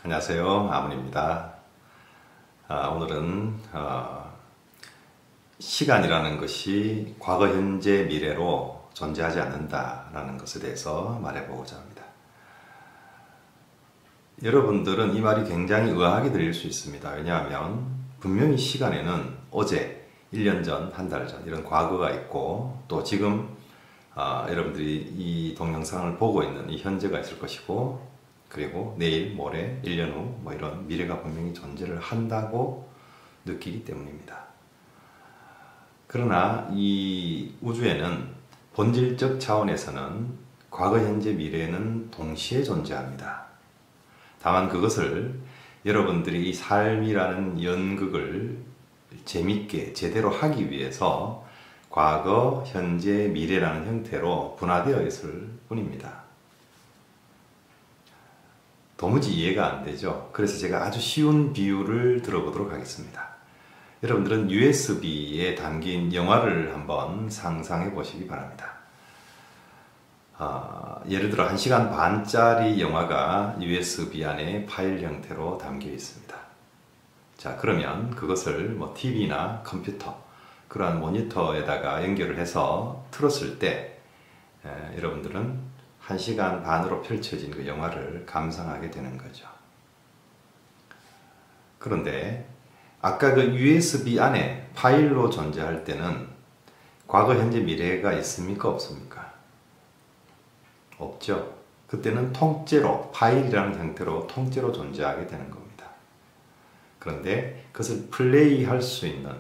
안녕하세요. 아문입니다. 오늘은 시간이라는 것이 과거, 현재, 미래로 존재하지 않는다라는 것에 대해서 말해보고자 합니다. 여러분들은 이 말이 굉장히 의아하게 들릴 수 있습니다. 왜냐하면 분명히 시간에는 어제, 1년 전, 한 달 전 이런 과거가 있고 또 지금 여러분들이 이 동영상을 보고 있는 이 현재가 있을 것이고 그리고 내일, 모레, 1년 후 뭐 이런 미래가 분명히 존재를 한다고 느끼기 때문입니다. 그러나 이 우주에는 본질적 차원에서는 과거, 현재, 미래는 동시에 존재합니다. 다만 그것을 여러분들이 이 삶이라는 연극을 재밌게 제대로 하기 위해서 과거, 현재, 미래라는 형태로 분화되어 있을 뿐입니다. 도무지 이해가 안 되죠. 그래서 제가 아주 쉬운 비유를 들어보도록 하겠습니다. 여러분들은 USB에 담긴 영화를 한번 상상해 보시기 바랍니다. 예를 들어 1시간 반짜리 영화가 USB 안에 파일 형태로 담겨 있습니다. 자, 그러면 그것을 뭐 TV나 컴퓨터, 그러한 모니터에다가 연결을 해서 틀었을 때 여러분들은 1시간 반으로 펼쳐진 그 영화를 감상하게 되는 거죠. 그런데 아까 그 USB 안에 파일로 존재할 때는 과거, 현재, 미래가 있습니까? 없습니까? 없죠. 그때는 통째로 파일이라는 형태로 통째로 존재하게 되는 겁니다. 그런데 그것을 플레이할 수 있는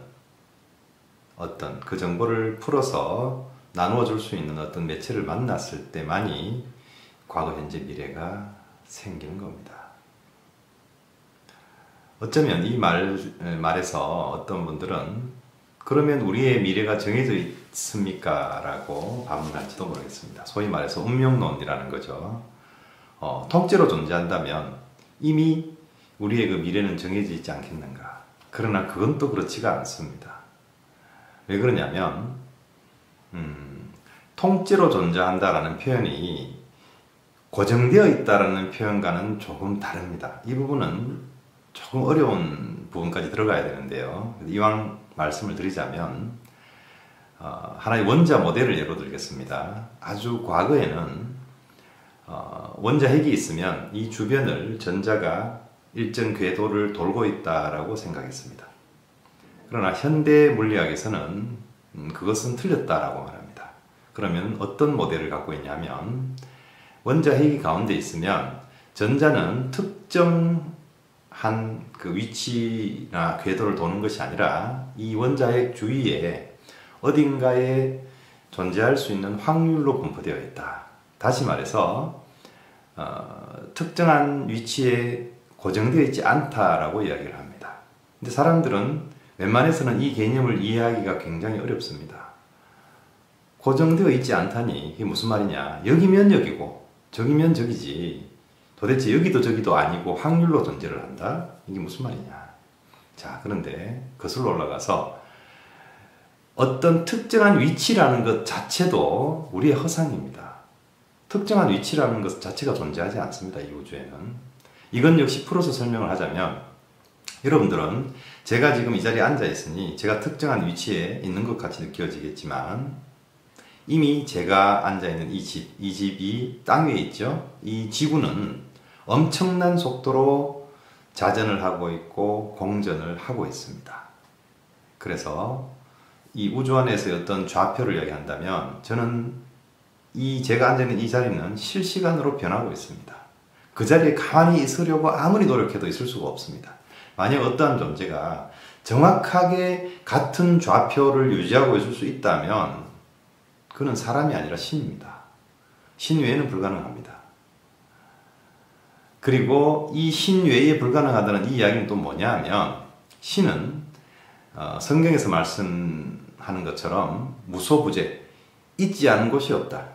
어떤 그 정보를 풀어서 나누어 줄 수 있는 어떤 매체를 만났을 때만이 과거, 현재, 미래가 생기는 겁니다. 어쩌면 이 말에서 어떤 분들은 그러면 우리의 미래가 정해져 있습니까? 라고 반문할지도 모르겠습니다. 소위 말해서 운명론이라는 거죠. 통째로 존재한다면 이미 우리의 그 미래는 정해져 있지 않겠는가? 그러나 그건 또 그렇지가 않습니다. 왜 그러냐면 통째로 존재한다라는 표현이 고정되어 있다라는 표현과는 조금 다릅니다. 이 부분은 조금 어려운 부분까지 들어가야 되는데요. 이왕 말씀을 드리자면 하나의 원자 모델을 예로 들겠습니다. 아주 과거에는 원자핵이 있으면 이 주변을 전자가 일정 궤도를 돌고 있다라고 생각했습니다. 그러나 현대 물리학에서는 그것은 틀렸다라고 말합니다. 그러면 어떤 모델을 갖고 있냐면 원자핵이 가운데 있으면 전자는 특정한 그 위치나 궤도를 도는 것이 아니라 이 원자핵 주위에 어딘가에 존재할 수 있는 확률로 분포되어 있다. 다시 말해서 특정한 위치에 고정되어 있지 않다라고 이야기를 합니다. 근데 사람들은 웬만해서는 이 개념을 이해하기가 굉장히 어렵습니다. 고정되어 있지 않다니 이게 무슨 말이냐. 여기면 여기고 저기면 저기지. 도대체 여기도 저기도 아니고 확률로 존재를 한다? 이게 무슨 말이냐. 자, 그런데 거슬러 올라가서 어떤 특정한 위치라는 것 자체도 우리의 허상입니다. 특정한 위치라는 것 자체가 존재하지 않습니다. 이 우주에는. 이건 역시 풀어서 설명을 하자면 여러분들은 제가 지금 이 자리에 앉아 있으니 제가 특정한 위치에 있는 것 같이 느껴지겠지만 이미 제가 앉아있는 이 집이 땅 위에 있죠. 이 지구는 엄청난 속도로 자전을 하고 있고 공전을 하고 있습니다. 그래서 이 우주 안에서의 어떤 좌표를 이야기한다면 저는 제가 앉아있는 이 자리는 실시간으로 변하고 있습니다. 그 자리에 가만히 있으려고 아무리 노력해도 있을 수가 없습니다. 만약 어떠한 존재가 정확하게 같은 좌표를 유지하고 있을 수 있다면 그는 사람이 아니라 신입니다. 신 외에는 불가능합니다. 그리고 이 신 외에 불가능하다는 이 이야기는 또 뭐냐 하면 신은 성경에서 말씀하는 것처럼 무소부재, 있지 않은 곳이 없다.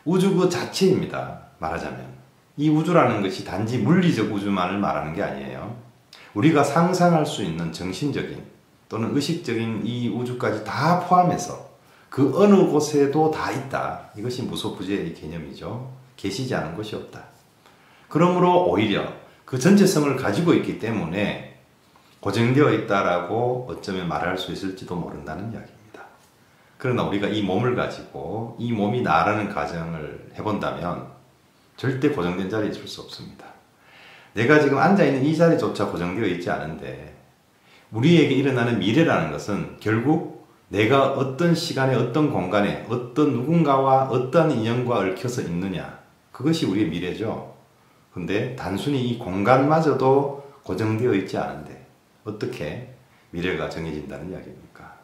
우주 그 자체입니다. 말하자면 이 우주라는 것이 단지 물리적 우주만을 말하는 게 아니에요. 우리가 상상할 수 있는 정신적인 또는 의식적인 이 우주까지 다 포함해서 그 어느 곳에도 다 있다. 이것이 무소부재의 개념이죠. 계시지 않은 것이 없다. 그러므로 오히려 그 전체성을 가지고 있기 때문에 고정되어 있다라고 어쩌면 말할 수 있을지도 모른다는 이야기입니다. 그러나 우리가 이 몸을 가지고 이 몸이 나라는 가정을 해본다면 절대 고정된 자리에 있을 수 없습니다. 내가 지금 앉아있는 이 자리조차 고정되어 있지 않은데 우리에게 일어나는 미래라는 것은 결국 내가 어떤 시간에 어떤 공간에 어떤 누군가와 어떤 인연과 얽혀서 있느냐, 그것이 우리의 미래죠. 근데 단순히 이 공간마저도 고정되어 있지 않은데 어떻게 미래가 정해진다는 이야기입니까?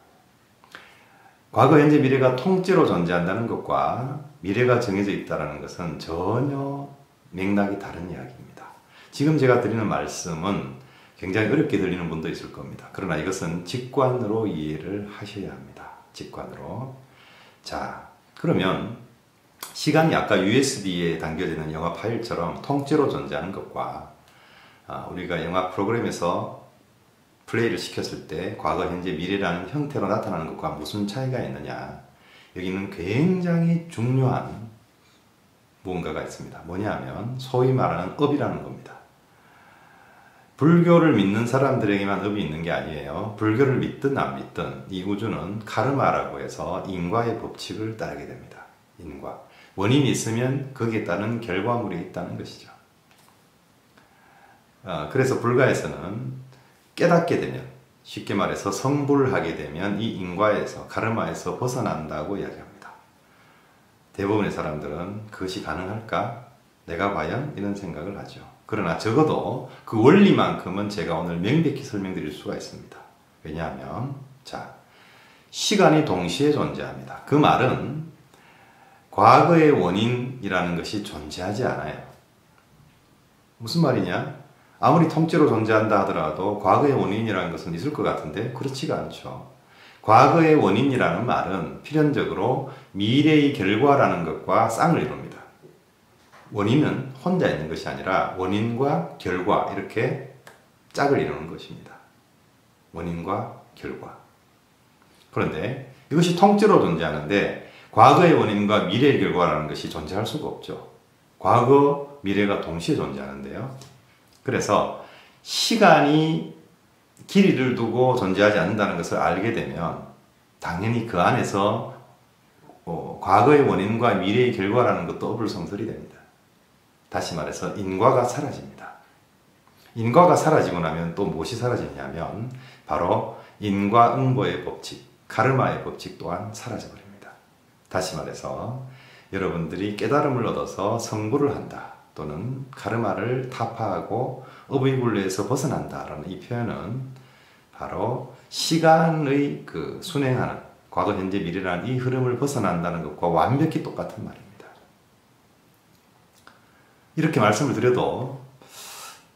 과거, 현재, 미래가 통째로 존재한다는 것과 미래가 정해져 있다는 것은 전혀 맥락이 다른 이야기입니다. 지금 제가 드리는 말씀은 굉장히 어렵게 들리는 분도 있을 겁니다. 그러나 이것은 직관으로 이해를 하셔야 합니다. 직관으로. 자, 그러면 시간이 아까 USB에 담겨지는 영화 파일처럼 통째로 존재하는 것과 우리가 영화 프로그램에서 플레이를 시켰을 때 과거, 현재, 미래라는 형태로 나타나는 것과 무슨 차이가 있느냐, 여기는 굉장히 중요한 무언가가 있습니다. 뭐냐면 소위 말하는 업이라는 겁니다. 불교를 믿는 사람들에게만 업이 있는 게 아니에요. 불교를 믿든 안 믿든 이 우주는 카르마라고 해서 인과의 법칙을 따르게 됩니다. 인과. 원인이 있으면 거기에 따른 결과물이 있다는 것이죠. 그래서 불가에서는 깨닫게 되면, 쉽게 말해서 성불하게 되면 이 인과에서, 카르마에서 벗어난다고 이야기합니다. 대부분의 사람들은 그것이 가능할까? 내가 과연? 이런 생각을 하죠. 그러나 적어도 그 원리만큼은 제가 오늘 명백히 설명드릴 수가 있습니다. 왜냐하면 자, 시간이 동시에 존재합니다. 그 말은 과거의 원인이라는 것이 존재하지 않아요. 무슨 말이냐? 아무리 통째로 존재한다 하더라도 과거의 원인이라는 것은 있을 것 같은데 그렇지가 않죠. 과거의 원인이라는 말은 필연적으로 미래의 결과라는 것과 쌍을 이룹니다. 원인은 혼자 있는 것이 아니라 원인과 결과, 이렇게 짝을 이루는 것입니다. 원인과 결과. 그런데 이것이 통째로 존재하는데 과거의 원인과 미래의 결과라는 것이 존재할 수가 없죠. 과거, 미래가 동시에 존재하는데요. 그래서 시간이 길이를 두고 존재하지 않는다는 것을 알게 되면 당연히 그 안에서 과거의 원인과 미래의 결과라는 것도 어불성설이 됩니다. 다시 말해서 인과가 사라집니다. 인과가 사라지고 나면 또 무엇이 사라지냐면 바로 인과응보의 법칙, 카르마의 법칙 또한 사라져버립니다. 다시 말해서 여러분들이 깨달음을 얻어서 성불을 한다 또는 카르마를 타파하고 업의굴레에서 벗어난다라는 이 표현은 바로 시간의 그 순행하는 과거, 현재, 미래라는 이 흐름을 벗어난다는 것과 완벽히 똑같은 말입니다. 이렇게 말씀을 드려도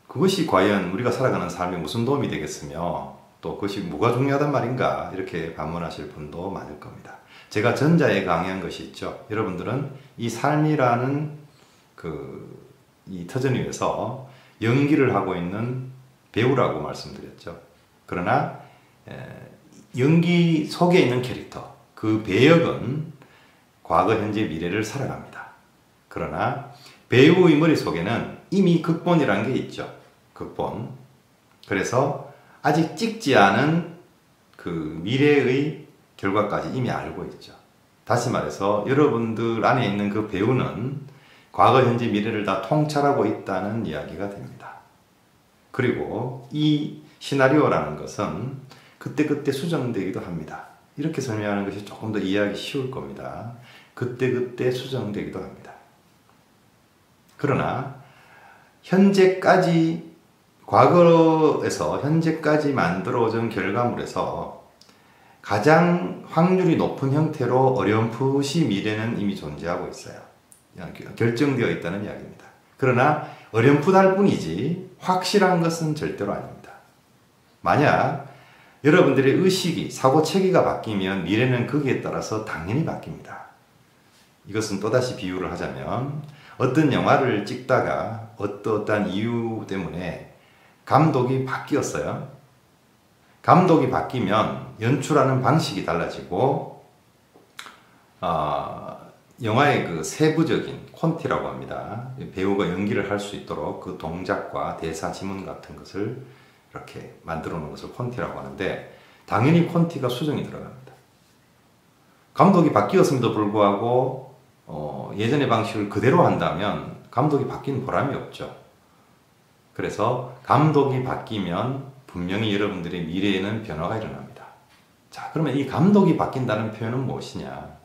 그것이 과연 우리가 살아가는 삶에 무슨 도움이 되겠으며 또 그것이 뭐가 중요하단 말인가 이렇게 반문하실 분도 많을 겁니다. 제가 전자에 강의한 것이 있죠. 여러분들은 이 삶이라는 이 터전 위에서 연기를 하고 있는 배우라고 말씀드렸죠. 그러나 연기 속에 있는 캐릭터, 그 배역은 과거, 현재, 미래를 살아갑니다. 그러나 배우의 머릿속에는 이미 극본이라는 게 있죠. 극본. 그래서 아직 찍지 않은 그 미래의 결과까지 이미 알고 있죠. 다시 말해서 여러분들 안에 있는 그 배우는 과거, 현재, 미래를 다 통찰하고 있다는 이야기가 됩니다. 그리고 이 시나리오라는 것은 그때그때 수정되기도 합니다. 이렇게 설명하는 것이 조금 더 이해하기 쉬울 겁니다. 그때그때 수정되기도 합니다. 그러나 현재까지, 과거에서 현재까지 만들어진 결과물에서 가장 확률이 높은 형태로 어렴풋이 미래는 이미 존재하고 있어요. 결정되어 있다는 이야기입니다. 그러나 어렴풋할 뿐이지 확실한 것은 절대로 아닙니다. 만약 여러분들의 의식이, 사고체계가 바뀌면 미래는 거기에 따라서 당연히 바뀝니다. 이것은 또다시 비유를 하자면 어떤 영화를 찍다가 어떠한 이유 때문에 감독이 바뀌었어요. 감독이 바뀌면 연출하는 방식이 달라지고 영화의 그 세부적인 콘티라고 합니다. 배우가 연기를 할 수 있도록 그 동작과 대사 지문 같은 것을 이렇게 만들어 놓은 것을 콘티라고 하는데, 당연히 콘티가 수정이 들어갑니다. 감독이 바뀌었음에도 불구하고 예전의 방식을 그대로 한다면 감독이 바뀐 보람이 없죠. 그래서 감독이 바뀌면 분명히 여러분들의 미래에는 변화가 일어납니다. 자, 그러면 이 감독이 바뀐다는 표현은 무엇이냐?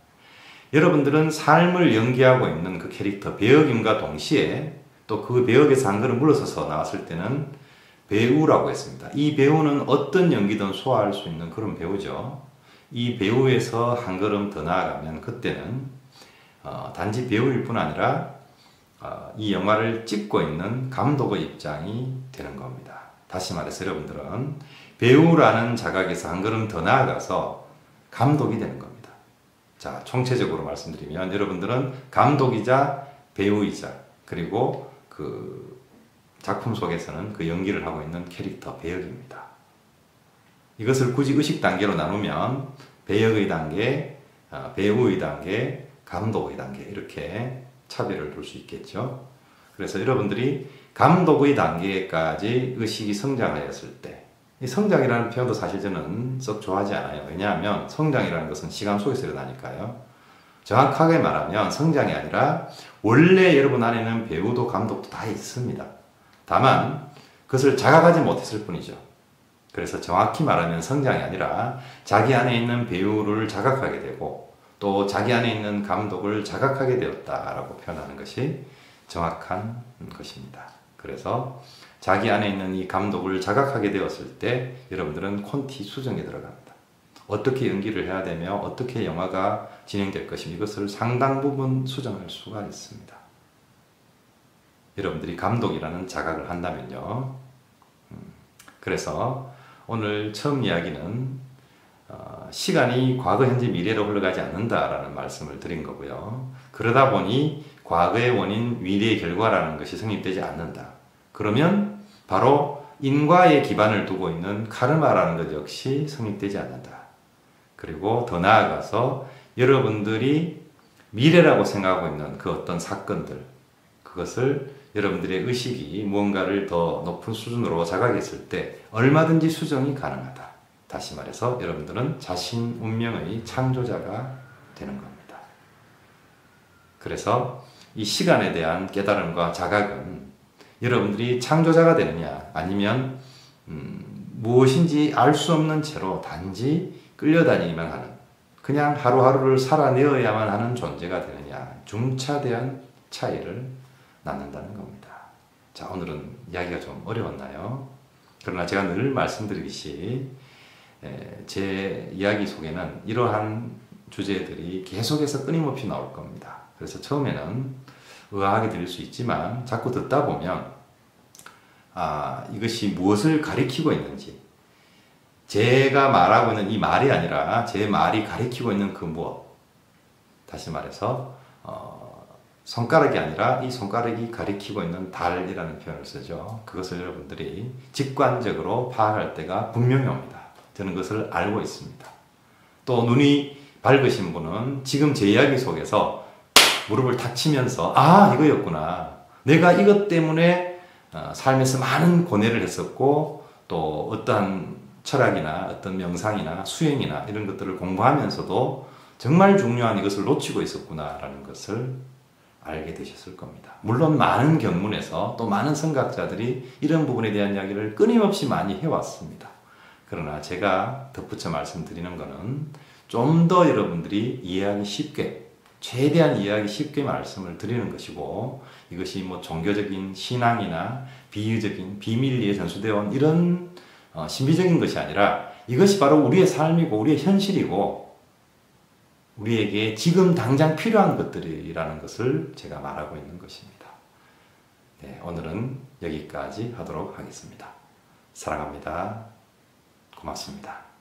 여러분들은 삶을 연기하고 있는 그 캐릭터 배역임과 동시에 또 그 배역에서 한 걸음 물러서서 나왔을 때는 배우라고 했습니다. 이 배우는 어떤 연기든 소화할 수 있는 그런 배우죠. 이 배우에서 한 걸음 더 나아가면 그때는 단지 배우일 뿐 아니라 이 영화를 찍고 있는 감독의 입장이 되는 겁니다. 다시 말해서 여러분들은 배우라는 자각에서 한 걸음 더 나아가서 감독이 되는 겁니다. 자, 총체적으로 말씀드리면 여러분들은 감독이자 배우이자 그리고 그 작품 속에서는 그 연기를 하고 있는 캐릭터 배역입니다. 이것을 굳이 의식 단계로 나누면 배역의 단계, 배우의 단계, 감독의 단계 이렇게 차별을 둘 수 있겠죠. 그래서 여러분들이 감독의 단계까지 의식이 성장하였을 때, 이 성장이라는 표현도 사실 저는 썩 좋아하지 않아요. 왜냐하면 성장이라는 것은 시간 속에서 일어나니까요. 정확하게 말하면 성장이 아니라 원래 여러분 안에는 배우도 감독도 다 있습니다. 다만 그것을 자각하지 못했을 뿐이죠. 그래서 정확히 말하면 성장이 아니라 자기 안에 있는 배우를 자각하게 되고 또 자기 안에 있는 감독을 자각하게 되었다라고 표현하는 것이 정확한 것입니다. 그래서 자기 안에 있는 이 감독을 자각하게 되었을 때 여러분들은 콘티 수정에 들어갑니다. 어떻게 연기를 해야 되며 어떻게 영화가 진행될 것인지 이것을 상당 부분 수정할 수가 있습니다. 여러분들이 감독이라는 자각을 한다면요. 그래서 오늘 처음 이야기는 시간이 과거, 현재, 미래로 흘러가지 않는다라는 말씀을 드린 거고요. 그러다 보니 과거의 원인, 미래의 결과라는 것이 성립되지 않는다. 그러면 바로 인과의 기반을 두고 있는 카르마라는 것 역시 성립되지 않는다. 그리고 더 나아가서 여러분들이 미래라고 생각하고 있는 그 어떤 사건들, 그것을 여러분들의 의식이 무언가를 더 높은 수준으로 자각했을 때 얼마든지 수정이 가능하다. 다시 말해서 여러분들은 자신 운명의 창조자가 되는 겁니다. 그래서 이 시간에 대한 깨달음과 자각은 여러분들이 창조자가 되느냐 아니면 무엇인지 알 수 없는 채로 단지 끌려다니기만 하는 그냥 하루하루를 살아내어야만 하는 존재가 되느냐 중차대한 차이를 낳는다는 겁니다. 자, 오늘은 이야기가 좀 어려웠나요? 그러나 제가 늘 말씀드리듯이 제 이야기 속에는 이러한 주제들이 계속해서 끊임없이 나올 겁니다. 그래서 처음에는 의아하게 들릴 수 있지만 자꾸 듣다 보면 이것이 무엇을 가리키고 있는지 제가 말하고 있는 이 말이 아니라 제 말이 가리키고 있는 그 무엇, 다시 말해서 손가락이 아니라 이 손가락이 가리키고 있는 달이라는 표현을 쓰죠. 그것을 여러분들이 직관적으로 파악할 때가 분명히 옵니다. 저는 그것을 알고 있습니다. 또 눈이 밝으신 분은 지금 제 이야기 속에서 무릎을 탁 치면서 이거였구나. 내가 이것 때문에 삶에서 많은 고뇌를 했었고 또 어떠한 철학이나 어떤 명상이나 수행이나 이런 것들을 공부하면서도 정말 중요한 이것을 놓치고 있었구나라는 것을 알게 되셨을 겁니다. 물론 많은 경문에서 또 많은 선각자들이 이런 부분에 대한 이야기를 끊임없이 많이 해왔습니다. 그러나 제가 덧붙여 말씀드리는 것은 좀 더 여러분들이 이해하기 쉽게 최대한 이해하기 쉽게 말씀을 드리는 것이고 이것이 뭐 종교적인 신앙이나 비유적인 비밀리에 전수되어 온 이런 신비적인 것이 아니라 이것이 바로 우리의 삶이고 우리의 현실이고 우리에게 지금 당장 필요한 것들이라는 것을 제가 말하고 있는 것입니다. 네, 오늘은 여기까지 하도록 하겠습니다. 사랑합니다. 고맙습니다.